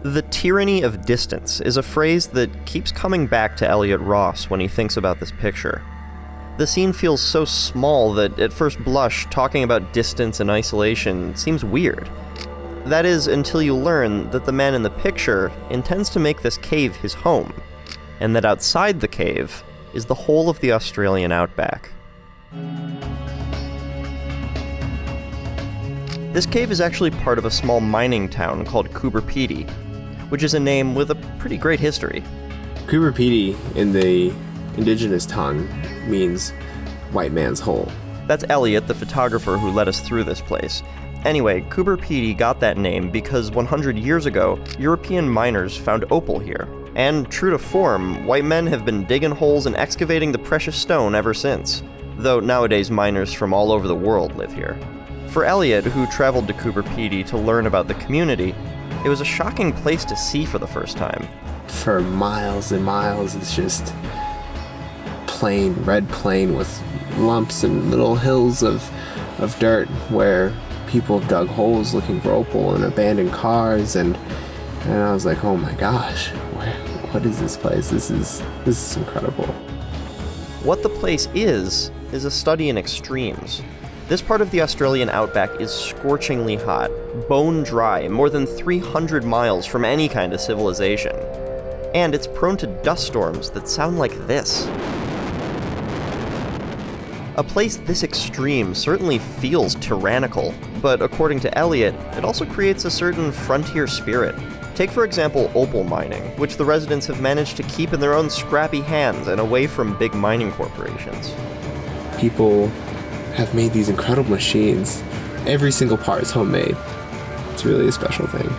The tyranny of distance is a phrase that keeps coming back to Elliot Ross when he thinks about this picture. The scene feels so small that at first blush, talking about distance and isolation seems weird. That is, until you learn that the man in the picture intends to make this cave his home, and that outside the cave is the whole of the Australian outback. This cave is actually part of a small mining town called Coober Pedy, which is a name with a pretty great history. Coober Pedy in the indigenous tongue means white man's hole. That's Elliot, the photographer who led us through this place. Anyway, Coober Pedy got that name because 100 years ago, European miners found opal here. And true to form, white men have been digging holes and excavating the precious stone ever since. Though nowadays miners from all over the world live here. For Elliot, who traveled to Coober Pedy to learn about the community, it was a shocking place to see for the first time. For miles and miles, it's just plain, red plain with lumps and little hills of dirt where people dug holes looking for opal and abandoned cars, and I was like, oh my gosh, what is this place? This is incredible. What the place is a study in extremes. This part of the Australian outback is scorchingly hot, bone dry, more than 300 miles from any kind of civilization. And it's prone to dust storms that sound like this. A place this extreme certainly feels tyrannical, but according to Elliot, it also creates a certain frontier spirit. Take for example opal mining, which the residents have managed to keep in their own scrappy hands and away from big mining corporations. People have made these incredible machines. Every single part is homemade. It's really a special thing.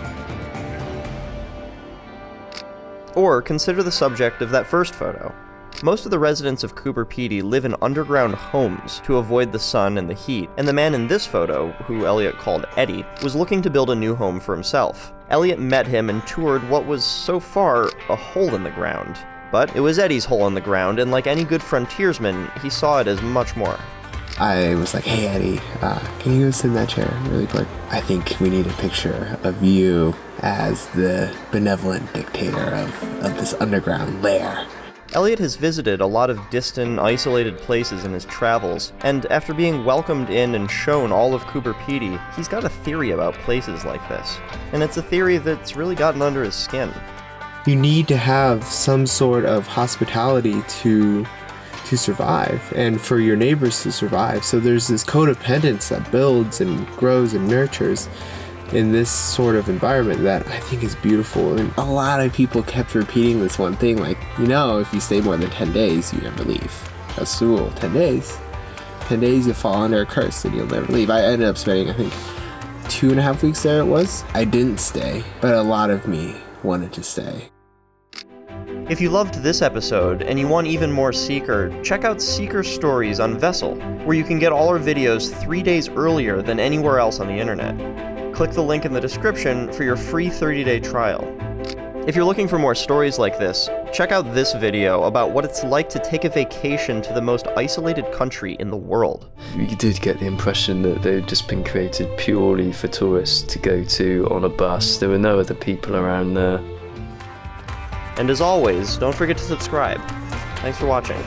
Or consider the subject of that first photo. Most of the residents of Coober Pedy live in underground homes to avoid the sun and the heat, and the man in this photo, who Elliot called Eddie, was looking to build a new home for himself. Elliot met him and toured what was, so far, a hole in the ground. But it was Eddie's hole in the ground, and like any good frontiersman, he saw it as much more. I was like, hey Eddie, can you go sit in that chair really quick? I think we need a picture of you as the benevolent dictator of this underground lair. Elliot has visited a lot of distant, isolated places in his travels, and after being welcomed in and shown all of Coober Pedy, he's got a theory about places like this. And it's a theory that's really gotten under his skin. You need to have some sort of hospitality to survive, and for your neighbors to survive. So there's this codependence that builds and grows and nurtures in this sort of environment that I think is beautiful. And a lot of people kept repeating this one thing, like, if you stay more than 10 days, you never leave. That's the rule. 10 days. 10 days you fall under a curse and you'll never leave. I ended up spending, I think, 2.5 weeks there it was. I didn't stay, but a lot of me wanted to stay. If you loved this episode and you want even more Seeker, check out Seeker Stories on Vessel, where you can get all our videos 3 days earlier than anywhere else on the internet. Click the link in the description for your free 30-day trial. If you're looking for more stories like this, check out this video about what it's like to take a vacation to the most isolated country in the world. You did get the impression that they'd just been created purely for tourists to go to on a bus. There were no other people around there. And as always, don't forget to subscribe. Thanks for watching.